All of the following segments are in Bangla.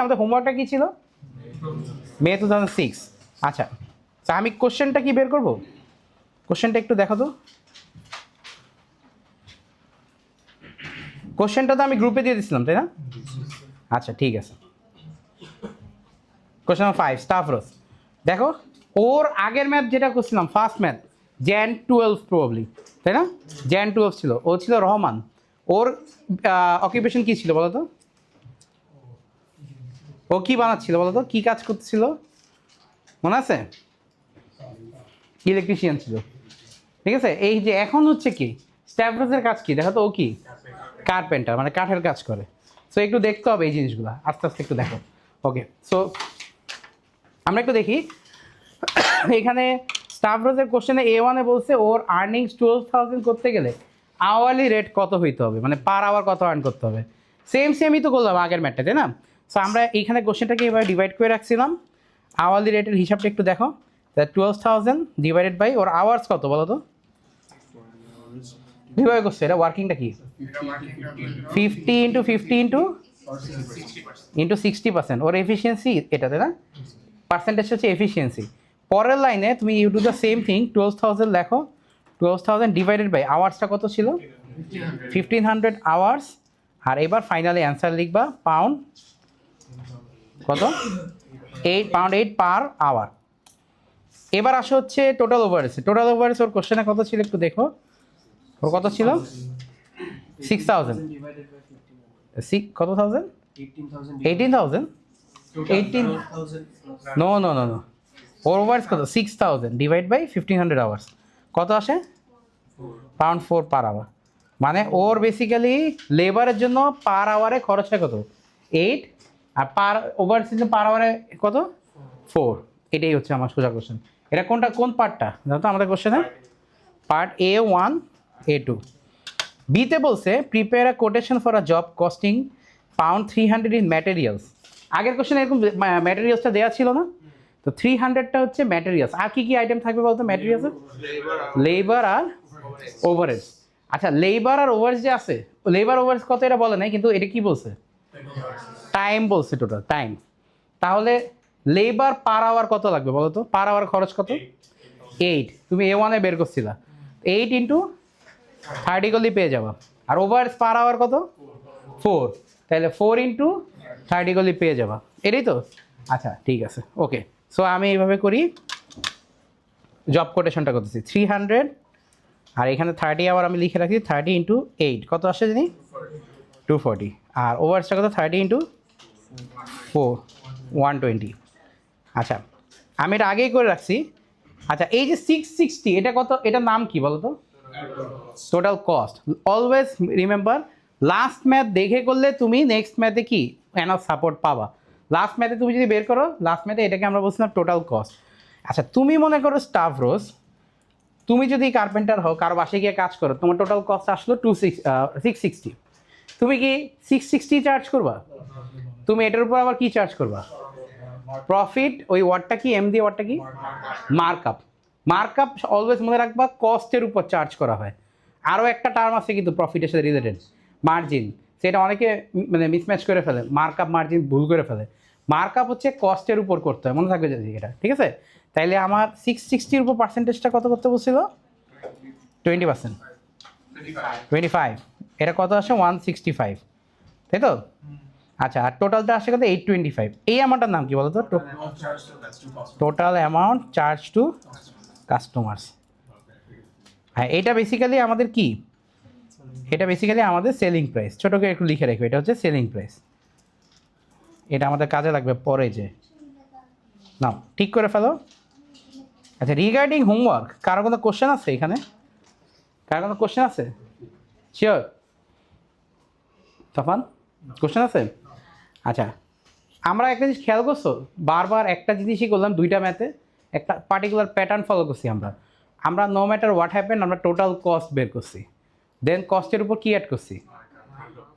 আমাদের হোমওয়ার্কটা কি ছিল? মে 2006। আচ্ছা, তা আমি কোশ্চেনটা কি বের করব? কোশ্চেনটা একটু দেখো তো। কোশ্চেনটা তো আমি গ্রুপে দিয়ে দিছিলাম, তাই না? আচ্ছা ঠিক আছে। কোশ্চেন নাম্বার 5, স্টাফ রোজ। দেখো, ওর আগের ম্যাথ যেটা করছিলাম, ফার্স্ট ম্যাথ জ্যান 12 প্রবাবলি, তাই না? জ্যান 12 ছিল, ও ছিল রহমান। ওর অকুপেশন কি ছিল বলো তো? ও কি বানাচ্ছিল বলো তো, কি কাজ করতেছিল মনে আছে? ইলেকট্রিশিয়ান ছিল, ঠিক আছে। এই যে এখন হচ্ছে কি স্ট্যাভরোজের কাজ কি দেখো তো, ও কি কার্পেন্টার, মানে কাঠের কাজ করে। সো একটু দেখতে হবে এই জিনিসগুলো, আস্তে আস্তে একটু দেখো। ওকে, সো আমরা একটু দেখি এখানে স্টাফরোজের কোশ্চেনে A1-এ বলছে ওর আর্নিংস 12,000 করতে গেলে আওয়ারলি রেট কত হইতে হবে, মানে পার আওয়ার কত আর্ন করতে হবে। সেমই তো করলাম আগের ম্যাটটা, তাই না? সো আমরা এইখানে কোশ্চেনটাকে এবার ডিভাইড করে রাখছিলাম। আওয়ারলি রেটের হিসাবটা একটু দেখো, 12,000 ডিভাইডেড বাই ওর আওয়ার্স কত বলো তো? কিভাবে করছে এটা, ওয়ার্কিংটা কি? 50 ইন্টু 50 ইন্টু 60%। ওর এফিসিয়েন্সি এটা, তাই না? পার্সেন্টেজ হচ্ছে এফিসিয়েন্সি। পরের লাইনে তুমি you do the same thing, 12,000 লেখো, 12,000 ডিভাইডেড বাই আওয়ার্সটা কত ছিল? 1500 আওয়ার্স। আর এবার ফাইনালি অ্যান্সার লিখবা পাউন্ড কত? 8 পাউন্ড 8 পার আওয়ার। এবার আসো হচ্ছে টোটাল ওভারেজ। টোটাল ওভারেজ ওর কোশ্চেনে কত ছিল একটু দেখো, ওর কত ছিল? 6,000। কত thousand? 18,000। 18 no no no no, ওর ওভার্স কত? 6,000 ডিভাইড বাই 1500 আওয়ার্স, কত আসে? Pound 4 per hour. মানে ওর বেসিক্যালি লেবারের জন্য পার আওয়ারে খরচটা কত? 8, আর পার ওভার্স পার আওয়ারে কত? 4। এটাই হচ্ছে আমার সোজা কোশ্চেন। এটা কোনটা, কোন পার্টটা জানো তো আমাদের কোশ্চেনে? Part A1 A2। বিতে বলছে prepare a quotation for a job costing pound 300 in materials. আগের কোশ্চেনে এরকম ম্যাটেরিয়ালসটা দেওয়া ছিল না? তো 300টা হচ্ছে ম্যাটেরিয়ালস। আর কি কি আইটেম থাকবে বলতো ম্যাটেরিয়ালসে? লেবার আর ওভারেজ। আচ্ছা, লেবার আর ওভারেজ যে আছে, লেবার ওভারেজ কত এটা বলে নাই, কিন্তু এটা কি বলছে? টাইম বলছে, টোটাল টাইম। তাহলে লেবার পার আওয়ার কত লাগবে বলো তো? পার আওয়ার খরচ কত? 8। তুমি A1-এ বের করছিলা, 8 ইন্টু 30 করলেই পেয়ে যাবা। আর ওভারেজ পার আওয়ার কত? 4। তাহলে 4 ইন্টু 30 করলেই পেয়ে যাবা, এটাই তো? আচ্ছা ঠিক আছে, ওকে। সো আমি এইভাবে করি, জব কোটেশনটা করতেছি 300, আর এখানে 30 আওয়ার আমি লিখে রাখি, 30 ইন্টু 8 কত আসে জানি? 240। আর ওভারসটা কত? 30 ইন্টু 4 120। আচ্ছা, আমি এটা আগেই করে রাখছি। আচ্ছা, এই যে 660 এটা কত, এটার নাম কি বলো তো? Total cost. Always remember, last math দেখে করলে তুমি নেক্সট ম্যাথে কি এনাফ সাপোর্ট পাবা। লাস্ট ম্যাথে তুমি যদি বের করো, লাস্ট ম্যাথে এটাকে আমরা বলছিলাম টোটাল কস্ট। আচ্ছা, তুমি মনে করো স্টাফ রোজ, তুমি যদি কার্পেন্টার হও, কারো বাসায় গিয়ে কাজ করো, তোমার টোটাল কস্ট আসলো 660। তুমি কি 660 চার্জ করবা? তুমি এটার উপর আবার কি চার্জ করবা? প্রফিট। ওই ওয়ার্ডটা কি, এম দিয়ে ওয়ার্ডটা কি? মার্কআপ। মার্কআপ অলওয়েজ মনে রাখবা কস্টের উপর চার্জ করা হয়। আরও একটা টার্ম আছে কিন্তু প্রফিটের সাথে রিলেটেড, মার্জিন। সেটা অনেকে মানে মিসম্যাচ করে ফেলে, মার্কআপ মার্জিন ভুল করে ফেলে। মার্কআপ হচ্ছে কস্টের উপর করতে হয়, মনে থাকবে যদি এটা, ঠিক আছে? তাইলে আমার 660-র উপর পার্সেন্টেজটা কত করতে বলছিল? 20%, 25। এটা কত আসে? 165, তাই তো? আচ্ছা, আর টোটালটা আসে কত? 825। এই অ্যামাউন্টটার নাম কি বলো তো? Total amount charge two customers. হ্যাঁ, এটা বেসিক্যালি আমাদের কি, এটা বেসিক্যালি আমাদের সেলিং প্রাইস। ছোটো করে একটু লিখে রাখবে, এটা হচ্ছে সেলিং প্রাইস। এটা আমাদের কাজে লাগবে পরে যে, নাও ঠিক করে ফেলো। আচ্ছা, রিগার্ডিং হোমওয়ার্ক কারো কোনো কোশ্চেন আছে এখানে? কারো কোনো কোশ্চেন আছে? শিওর তফান, কোশ্চেন আছে? আচ্ছা, আমরা একটা জিনিস খেয়াল করছো, বারবার একটা জিনিসই করলাম দুইটা ম্যাথে, একটা পার্টিকুলার প্যাটার্ন ফলো করছি আমরা। আমরা নো ম্যাটার হোয়াট হ্যাপেন, আমরা টোটাল কস্ট বের করছি, দেন কস্টের উপর কি অ্যাড করছি?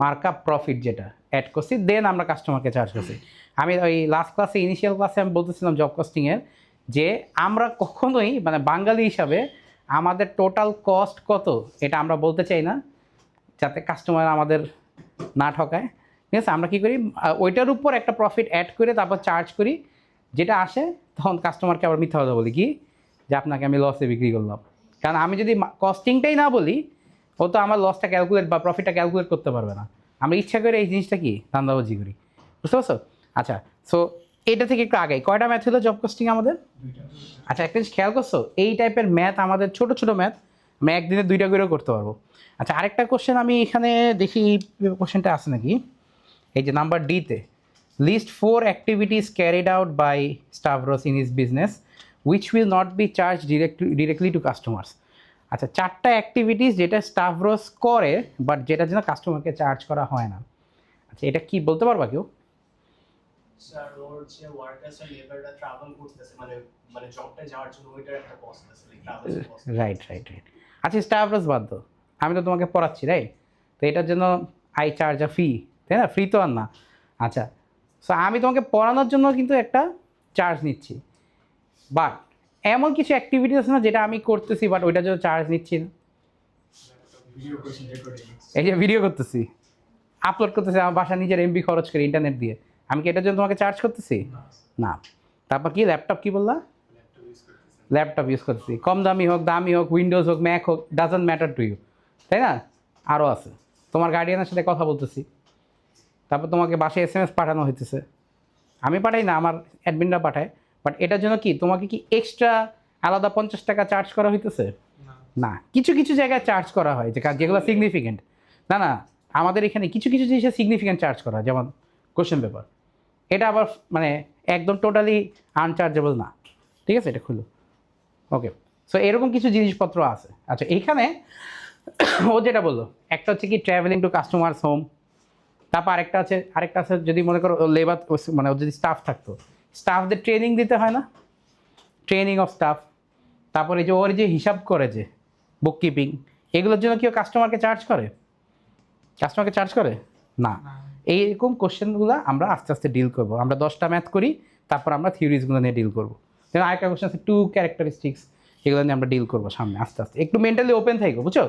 মার্কআপ প্রফিট যেটা অ্যাড করছি, দেন আমরা কাস্টমারকে চার্জ করছি। আমি ওই লাস্ট ক্লাসে, ইনিশিয়াল ক্লাসে আমি বলতেছিলাম জব কস্টিংয়ের, যে আমরা কখনোই মানে বাঙালি হিসাবে আমাদের টোটাল কস্ট কত এটা আমরা বলতে চাই না, যাতে কাস্টমার আমাদের না ঠকায়। ঠিক আছে, আমরা কী করি ওইটার উপর একটা প্রফিট অ্যাড করে তারপর চার্জ করি, যেটা আসে তখন কাস্টমারকে আবার মিথ্যা কথা বলি কি যে আপনাকে আমি লসে বিক্রি করলাম। কারণ আমি যদি কস্টিংটাই না বলি, ও তো আমার লসটা ক্যালকুলেট বা প্রফিটটা ক্যালকুলেট করতে পারবে না। আমরা ইচ্ছা করে এই জিনিসটা কি ধান্দাবাজি করি, বুঝতে পারছো? আচ্ছা, সো এটা থেকে একটু আগে কয়টা ম্যাথ হলো জব কস্টিং আমাদের? আচ্ছা, একটা জিনিস খেয়াল করছো, এই টাইপের ম্যাথ আমাদের ছোট ছোট ম্যাথ আমি একদিনে 2টা করেও করতে পারবো। আচ্ছা, আরেকটা কোশ্চেন আমি এখানে দেখি কোশ্চেনটা আছে নাকি, এই যে নাম্বার ডিতে, list 4 activities carried out by Stavros in his business which will not be charge directly to customers. আচ্ছা, 4টা অ্যাক্টিভিটিস যেটা স্টাভরস করে বাট যেটার জন্য কাস্টমারকে চার্জ করা হয় না। আচ্ছা, এটা কি বলতে পারবা কেউ? স্যার ওর যে ওয়ার্কার্স আর লেবাররা ট্রাভেল করতেছে, মানে মানে জবটা যাওয়ার জন্য ওইটার একটা কস্ট আছে, like travel cost. Right right right. আচ্ছা, স্টাফরস বাদ দাও, আমি তো তোমাকে পড়াচ্ছি রাইট, তো এটার জন্য আই চার্জ আ ফি, তাই না? ফ্রি তো আর না। আচ্ছা, সো আমি তোমাকে পড়ানোর জন্য কিন্তু একটা চার্জ নিচ্ছি, বাট এমন কিছু অ্যাক্টিভিটি আছে না যেটা আমি করতেছি বাট ওইটার জন্য চার্জ নিচ্ছি না। এই যে ভিডিও করতেছি, আপলোড করতেছি আমার বাসা নিজের এমবি খরচ করে ইন্টারনেট দিয়ে, আমি কি এটার জন্য তোমাকে চার্জ করতেছি? না। তারপর কি ল্যাপটপ, কি বললা? ল্যাপটপ ইউজ করতেছি, কম দামি হোক, উইন্ডোজ হোক, ম্যাক হোক, ডাজন্ট ম্যাটার টু ইউ, তাই না? আরও আছে, তোমার গার্ডিয়ানের সাথে কথা বলতেছি, তারপর তোমাকে বাসায় SMS পাঠানো হইতেছে, আমি পাঠাই না, আমার অ্যাডমিনরা পাঠায়, বাট এটার জন্য কি তোমাকে কি এক্সট্রা আলাদা 50 টাকা চার্জ করা হইতেছে? না। কিছু কিছু জায়গায় চার্জ করা হয় যেগুলো সিগনিফিকেন্ট, না না, আমাদের এখানে কিছু কিছু জিনিসে সিগনিফিকেন্ট চার্জ করা হয়, যেমন কোশ্চেন পেপার, এটা আবার মানে একদম টোটালি আনচার্জেবল না। ঠিক আছে, এটা খুলো। ওকে, সো এরকম কিছু জিনিসপত্র আছে। আচ্ছা, এইখানে ও যেটা বললো, একটা হচ্ছে কি ট্রাভেলিং টু কাস্টমার্স হোম, তারপর আরেকটা আছে যদি মনে করো লেবার, মানে ওর যদি স্টাফ থাকতো, স্টাফদের ট্রেনিং দিতে হয় না, ট্রেনিং অফ স্টাফ। তারপরে যে ওর যে হিসাব করে যে বুক কিপিং, এগুলোর জন্য কেউ কাস্টমারকে চার্জ করে? না। এইরকম কোশ্চেনগুলো আমরা আস্তে আস্তে ডিল করবো, আমরা 10টা ম্যাথ করি, তারপর আমরা থিওরিজগুলো নিয়ে ডিল করবো। যেমন আরেকটা কোশ্চেন আছে 2 ক্যারেক্টারিস্টিক্স, এগুলো নিয়ে আমরা ডিল করবো সামনে আস্তে আস্তে, একটু মেন্টালি ওপেন থাকবো, বুঝছো,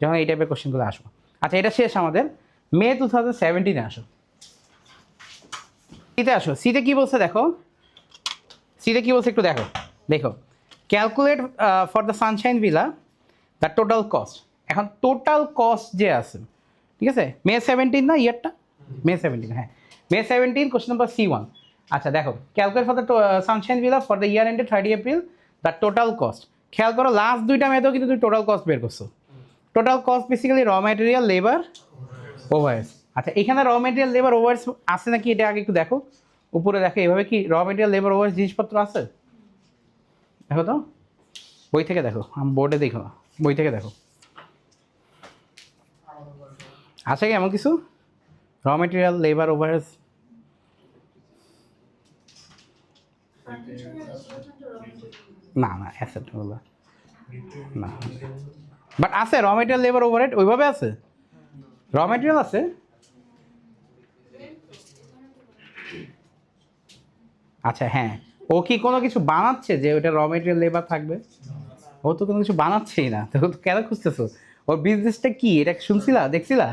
যখন এই টাইপের কোশ্চেনগুলো আসবো। আচ্ছা, এটা শেষ আমাদের, মে 2017 আসো, সিতে কী বলছে দেখো, একটু দেখো calculate for the Sunshine villa the total cost. এখন টোটাল কস্ট যে আছে, ঠিক আছে, মে 17 না ইয়ারটা, মে 17, হ্যাঁ মে 17, কোশ্চেন নাম্বার C1। আচ্ছা দেখো, calculate for the Sunshine villa for the year ended 30 April the total cost. খেয়াল করো লাস্ট 2টা মেয়েতেও কিন্তু তুমি টোটাল কস্ট বের করছো। Total cost basically raw material, labour, overheads. আচ্ছা, এখানে র ম্যাটেরিয়াল, লেবার, ওভারহেডস আছে নাকি এটা আগে একটু দেখো, উপরে দেখো এভাবে কি র ম্যাটেরিয়াল, লেবার, ওভারহেডস জিনিসপত্র আছে? দেখো তো, বই থেকে দেখো, আমি বোর্ডে দেখো না, বই থেকে দেখো, আছে কি এমন কিছু? র ম্যাটেরিয়াল, লেবার, ওভারহেডস? না না, অ্যাসেট বলো না, বাট আছে র ম্যাটেরিয়াল, লেবার, ওভারহেড ওইভাবে আছে, র ম্যাটেরিয়াল আছে। আচ্ছা হ্যাঁ, ও কি কোনো কিছু বানাচ্ছে যে ওটা র ম্যাটেরিয়াল, লেবার থাকবে? ও তো কোনো কিছু বানাচ্ছেই না, তো কেন খুঁজতেছো? ওর বিজনেসটা কি এটা শুনছিলা, দেখছিলা?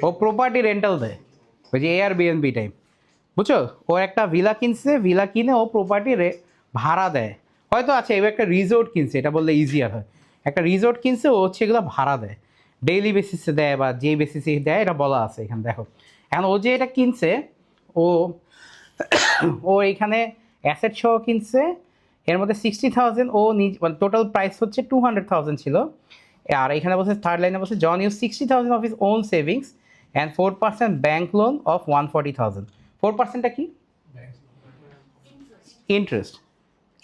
ও প্রপার্টি রেন্টাল দেয়, ওই যে Airbnb টাইপ, বুঝছো? ও একটা ভিলা কিনছে, ভিলা কিনে ও প্রপার্টি ভাড়া দেয়, হয়তো আছে এবার একটা রিসোর্ট কিনছে, এটা বললে ইজিয়ার হয়, একটা রিসোর্ট কিনছে ও হচ্ছে এগুলো ভাড়া দেয়, ডেইলি বেসিসে দেয় বা যে বেসিসে দেয় এটা বলা আছে এখানে দেখো। এখন ও যে এটা কিনছে, ও ও এখানে অ্যাসেট সহ কিনছে, এর মধ্যে 60,000 ও মানে টোটাল প্রাইস হচ্ছে 200,000 ছিল। আর এখানে বলছে থার্ড লাইনে বলছে John use 60,000 of his own savings and 4% bank loan of 140,000। 4%টা কি?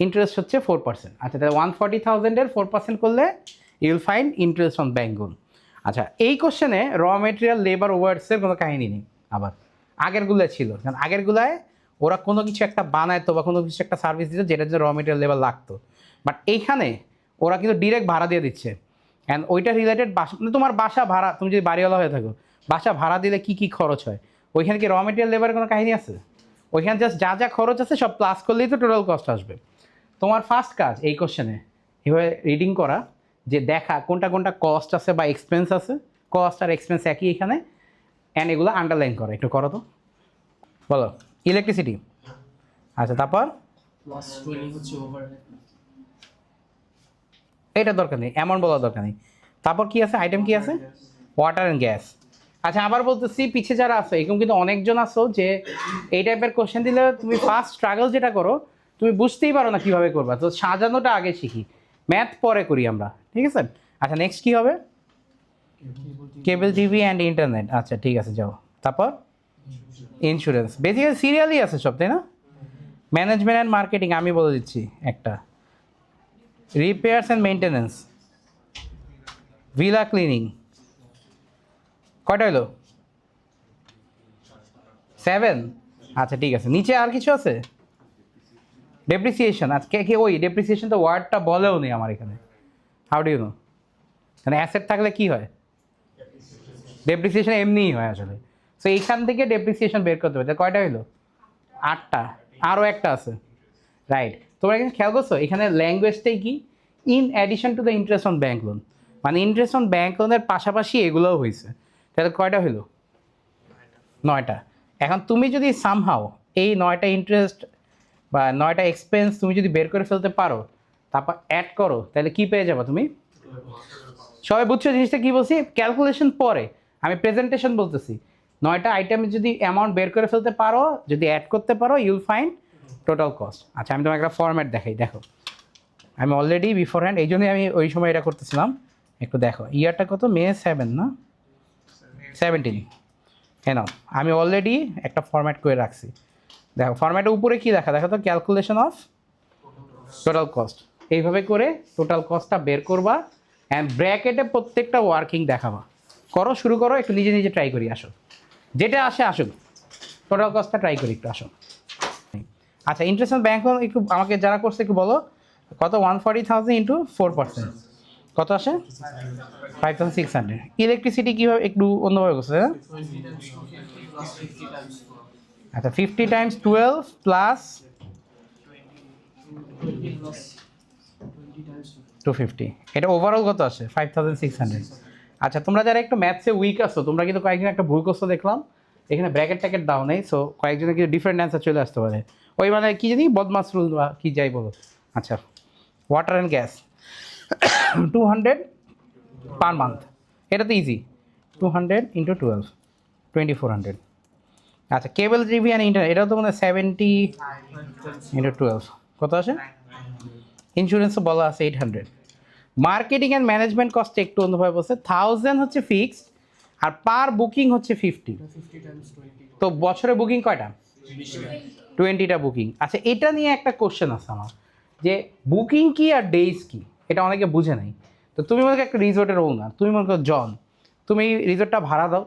ইন্টারেস্ট হচ্ছে 4%। আচ্ছা, তাহলে 140,000-এর 4% করলে you'll find interest on bank loan. আচ্ছা, এই কোশ্চেনে র মেটেরিয়াল, লেবার, ওভারহেডসের কোনো কাহিনী নেই। আবার আগেরগুলো ছিল, কারণ আগেরগুলায় ওরা কোনো কিছু একটা বানাইতো বা কোনো কিছু একটা সার্ভিস দিত যেটার জন্য র মেটেরিয়াল, লেবার লাগতো, বাট এইখানে ওরা কিন্তু ডিরেক্ট ভাড়া দিয়ে দিচ্ছে। অ্যান্ড ওইটা রিলেটেড বাসা, মানে তোমার বাসা ভাড়া, তুমি যদি বাড়িওয়ালা হয়ে থাকো, বাসা ভাড়া দিলে কী কী খরচ হয়, ওইখানে কি র মেটেরিয়াল, লেবারের কোনো কাহিনী আছে? ওইখানে জাস্ট যা যা খরচ আছে সব প্লাস করলেই তো টোটাল কস্ট আসবে। তোমার ফার্স্ট কাজ এই কোশ্চেনে এভাবে রিডিং করা, যে দেখা কোনটা কোনটা কস্ট আছে বা এক্সপেন্স আছে, কস্ট আর এক্সপেন্স একই এখানে, অ্যান্ড এগুলো আন্ডারলাইন করো, একটু করো তো, বলো। ইলেকট্রিসিটি, আচ্ছা তারপর প্লাস 20 হচ্ছে ওভারহেড। এটা দরকার নেই, এমন বলার দরকার নেই। তারপর কি আছে, আইটেম কি আছে, ওয়াটার অ্যান্ড গ্যাস। আচ্ছা আবার বলতেছি, পিছিয়ে যারা আছো এরকম কিন্তু অনেকজন আছো যে এই টাইপের কোশ্চেন দিলে তুমি ফার্স্ট স্ট্রাগল যেটা করো তুমি বুঝতেই পারো না কীভাবে করবা, তো সাজানোটা আগে শিখি, ম্যাথ পরে করি আমরা, ঠিক আছে। আচ্ছা নেক্সট কী হবে, কেবল টিভি অ্যান্ড ইন্টারনেট, আচ্ছা ঠিক আছে যাও। তারপর ইন্স্যুরেন্স, বেসিক্যালি সিরিয়ালই আছে সব, তাই না। ম্যানেজমেন্ট অ্যান্ড মার্কেটিং আমি বলে দিচ্ছি একটা, repairs and maintenance, villa cleaning, কয়টা হলো 7, আচ্ছা ঠিক আছে। নিচে আর কিছু আছে, ডেপ্রিসিয়েশন, আচ্ছা কে ওই ডেপ্রিসিয়েশন তো ওয়ার্ডটা বলেও নেই আমার এখানে, হাউ ডু ইউ নো, মানে অ্যাসেট থাকলে কি হয়, ডেপ্রিসিয়েশন এমনিই হয় আসলে। সো এইখান থেকে ডেপ্রিসিয়েশন বের করতে হবে, কয়টা হলো 8টা, আরও একটা আছে, রাইট। তোমরা এখানে খেয়াল করছো এখানে ল্যাঙ্গুয়েজটাই কি, in addition to the interest on bank loan, মানে ইন্টারেস্ট অন ব্যাঙ্ক লোনের পাশাপাশি এগুলোও হয়েছে, তাহলে কয়টা হলো 9টা। এখন তুমি যদি সামহাও এই 9টা ইন্টারেস্ট বা 9টা এক্সপেন্স তুমি যদি বের করে ফেলতে পারো, তারপর অ্যাড করো, তাহলে কি পেয়ে যাবে তুমি, সবাই বুঝছো জিনিসটা কি বলছি, ক্যালকুলেশন পরে, আমি প্রেজেন্টেশন বলতেছি। 9টা আইটেমে যদি অ্যামাউন্ট বের করে ফেলতে পারো, যদি অ্যাড করতে পারো, ইউল ফাইন্ড টোটাল কস্ট। আচ্ছা আমি তোমাকে একটা ফরম্যাট দেখাই, দেখো আমি অলরেডি বিফোর হ্যান্ড, এই জন্যই আমি ওই সময় এটা করতেছিলাম, একটু দেখো ইয়ারটা কত, মে 7 না 17, হ্যাঁ নাও আমি অলরেডি একটা ফরম্যাট করে রাখছি। দেখো ফরম্যাটের উপরে কি দেখো তো, ক্যালকুলেশন অফ টোটাল কস্ট, এইভাবে করে টোটাল কস্টটা বের করবা অ্যান্ড ব্র্যাকেটে প্রত্যেকটা ওয়ার্কিং দেখাবা। করো, শুরু করো, একটু নিজে নিজে ট্রাই করি, আসো যেটা আসে আসুক, টোটাল কস্টটা ট্রাই করি একটু, আসো। আচ্ছা ইন্টারেস্ট অন ব্যাঙ্ক লোন একটু আমাকে যারা করছে একটু বলো, কত 140,000 ইন্টু 4%, কত আসে 5,600। ইলেকট্রিসিটি কীভাবে একটু অন্যভাবে করছে, হ্যাঁ আচ্ছা 50 টাইমস 12 প্লাস 250, এটা ওভারঅল কত আসে 5,600। আচ্ছা তোমরা যারা একটু ম্যাথসে উইক আছো তোমরা কিন্তু কয়েকজন একটা ভুল করছো দেখলাম, এখানে ব্র্যাকেট ট্যাকেট দাও নেই, সো কয়েকজনের কিন্তু ডিফারেন্ট অ্যান্সার চলে আসতে পারে, ওই মানে কী জানি বদমাস রুল বা কী যাই বলো। আচ্ছা water and gas 200 per month, এটা তো ইজি, 200 ইন্টু 12 2400। আচ্ছা কেবল টিভি অ্যান্ড ইন্টারনেট, এটাও তো মানে 70 ইন্টু 12 কত আসে, ইন্স্যুরেন্সও বলা আছে 800। মার্কেটিং অ্যান্ড ম্যানেজমেন্ট কস্ট একটু অন্যভাবে বলছে, 1000 হচ্ছে ফিক্সড আর পার বুকিং হচ্ছে 50, তো বছরে বুকিং কয়টা, 20টা বুকিং। আচ্ছা এটা নিয়ে একটা কোশ্চেন আছে আমার, যে বুকিং কি আর ডেইজ কি, এটা অনেকে বুঝে নাই। তো তুমি মনে করো একটা রিসোর্টের ওনার, তুমি মনে করো জন, তুমি রিসোর্টটা ভাড়া দাও,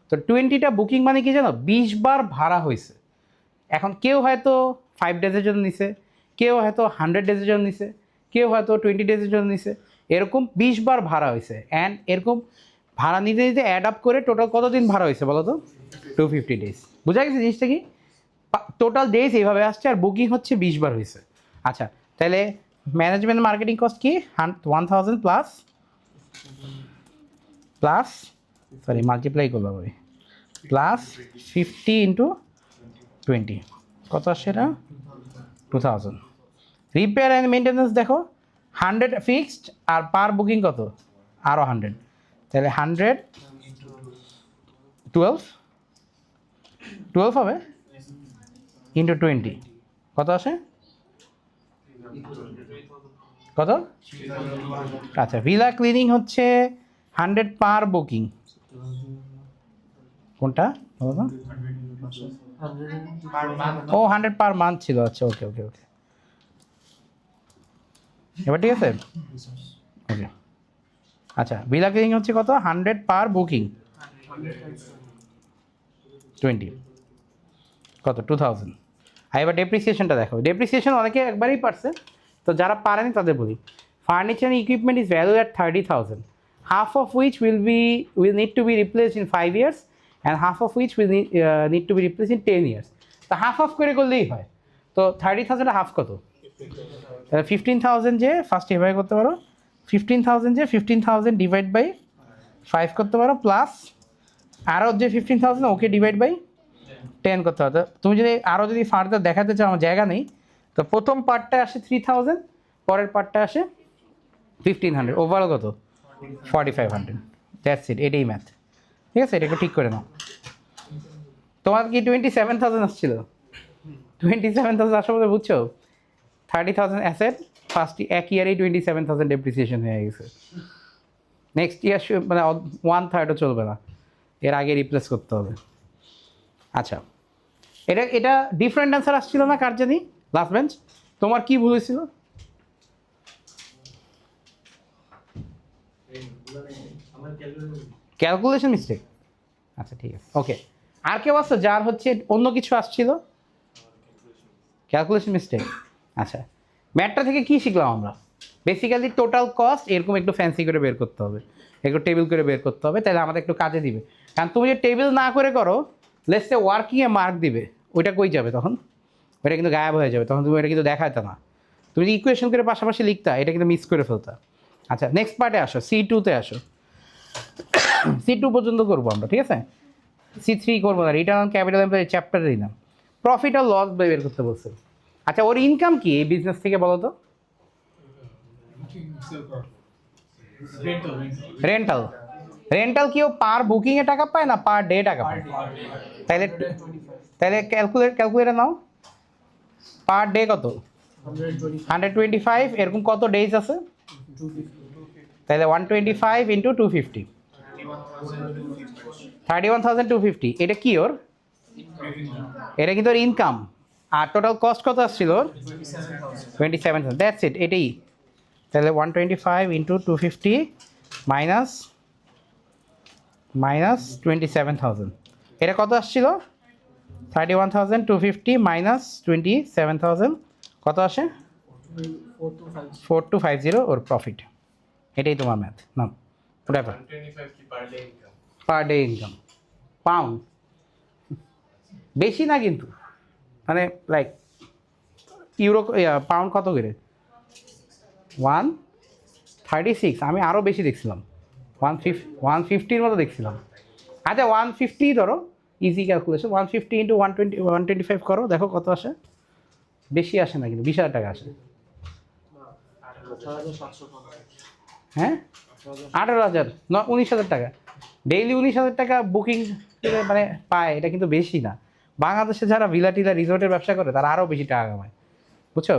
তো 20টা বুকিং মানে কি জানো, 20 বার ভাড়া হয়েছে। এখন কেউ হয়তো 5 ডেজের জন্য নিছে, কেউ হয়তো 100 ডেজের জন্য নিছে, কেউ হয়তো 20 ডেজের জন্য নিছে, এরকম 20 বার ভাড়া হয়েছে। অ্যান্ড এরকম ভাড়া নিতে নিতে অ্যাড আপ করে টোটাল কতদিন ভাড়া হয়েছে বলো তো, 250 ডেজ। বোঝা গেছে জিনিসটা কি, টোটাল ডেজ এইভাবে আসছে আর বুকিং হচ্ছে 20 বার হয়েছে। আচ্ছা তাহলে ম্যানেজমেন্ট মার্কেটিং কস্ট কি 1000 প্লাস প্লাস সরি মাল্টিপ্লাই করবো ভাই, প্লাস 50 ইন্টু 20 কত আসছে এটা 2000। রিপেয়ার অ্যান্ড মেনটেন্যান্স দেখো 100 ফিক্সড আর পার বুকিং কত আরও 100, তাহলে 100 12 হবে ইন্টু 20 কত আসে, কত, আচ্ছা ভিলা ক্লিনিং হচ্ছে 100 পার বুকিং, কোনটা বলো তো, ও 100 পার মান্থ ছিল, আচ্ছা ওকে ওকে ওকে এবার ঠিক আছে ওকে। আচ্ছা ভিলা ক্লিনিং হচ্ছে কত 100 পার বুকিং 20 কত 2000। আর এবার ডেপ্রিসিয়েশনটা দেখো, ডেপ্রিসিয়েশন অনেকে একবারই পারছে, তো যারা পারেনি তাদের বলি। Furniture equipment is value at 30,000, half of which will need to be replaced in 5 years and half of which will need to be replaced in 10 years. তো হাফ অফ করে করলেই হয়, তো 30,000 হাফ কত, তাহলে 15,000 যে ফার্স্ট এভাবে করতে পারো, 15,000 যে 15,000 ডিভাইড বাই 5 করতে পারো প্লাস আরও যে 15,000 ওকে ডিভাইড বাই 10 করতে হবে। তুমি যদি আরও যদি ফার্দার দেখাতে চাও, আমার জায়গা নেই, তো প্রথম পার্টটা আসে 3,000, পরের পার্টটা আসে 1,500, ওভারঅল কত 4,500। দ্যাটস ইট, এটাই ম্যাথ। ঠিক আছে, এটা একটু ঠিক করে নাও। তোমার কি 27,000 আসছিল? 27,000 আসার মধ্যে বুঝছো 30,000 অ্যাসেট, ফার্স্ট এক ইয়ারেই 27,000 ডেপ্রিসিয়েশন হয়ে গেছে। নেক্সট ইয়ার মানে 1/3ও চলবে না, এর আগে রিপ্লেস করতে হবে। আচ্ছা, এটা ডিফারেন্ট অ্যান্সার আসছিল না কার জানি লাস্ট বেঞ্চ? তোমার কি ভুল হয়েছিল? Calculation mistake. আচ্ছা ঠিক আছে, ওকে। আর কেউ আসছো যার হচ্ছে অন্য কিছু আসছিল? Calculation mistake. আচ্ছা, ম্যাথটা থেকে কি শিখলাম আমরা? বেসিক্যালি টোটাল কস্ট এরকম একটু ফ্যান্সি করে বের করতে হবে, একটু টেবিল করে বের করতে হবে, তাহলে আমাদের একটু কাজে দিবে। কারণ তুমি যে টেবিল না করে করো, লেটস সে ওয়ার্কিংয়ে মার্ক দিবে, ওইটা কই যাবে তখন? ওইটা কিন্তু গায়েব হয়ে যাবে, তখন তুমি ওইটা কিন্তু দেখাতে না। তুমি যদি ইকুয়েশন করে পাশাপাশি লিখতা, এটা কিন্তু মিস করে ফেলতা। আচ্ছা, নেক্সট পার্টে আসো, C2-তে আসো। C2 পর্যন্ত করবো আমরা, ঠিক আছে? C3 করবো না, রিটার্ন অন ক্যাপিটাল এমপ্লয়েড চ্যাপ্টারে দিলাম। প্রফিট আর লস বের করতে বলছে। আচ্ছা, ওর ইনকাম কি এই বিজনেস থেকে বলো তো? রেন্টাল। রেন্টাল কি ও পার বুকিংয়ে টাকা পায় না পার ডে টাকা পায়? তাহলে তাহলে ক্যালকুলেটর নাও। পার ডে কত? 125, এরকম কত ডেজ আছে? তাহলে 125 ইন্টু 250, 31,250। এটা কি ওর? এটা কিন্তু ওর ইনকাম। আর টোটাল কস্ট কত আসছিল ওর? 27,000। দ্যাটস ইট, এটাই। তাহলে 125 ইন্টু 250 মাইনাস 27,000। এটা কত আসছিল? 31,250 মাইনাস 27,000 কত আসে? 4250 ওর প্রফিট। এটাই তোমার ম্যাথ। না ব্যাপার, 125 কি per day income? Per day income pound, বেশি না কিন্তু, মানে লাইক ইউরো পাউন্ড কত করে? 136। আমি আরও বেশি দেখছিলাম, 150-150-র মতো দেখছিলাম। আচ্ছা 150 ধরো, ইজি ক্যালকুলেশন। 150 ইন্টু 125 করো, দেখো কত আসে। বেশি আসে না কিন্তু, 20,000 টাকা আসে। হ্যাঁ, 18,000 19,000 টাকা ডেইলি। 19,000 টাকা বুকিং মানে পায়, এটা কিন্তু বেশি না। বাংলাদেশে যারা ভিলা টিলা রিসোর্টের ব্যবসা করে তারা আরও বেশি টাকা কামায়, বুঝছো?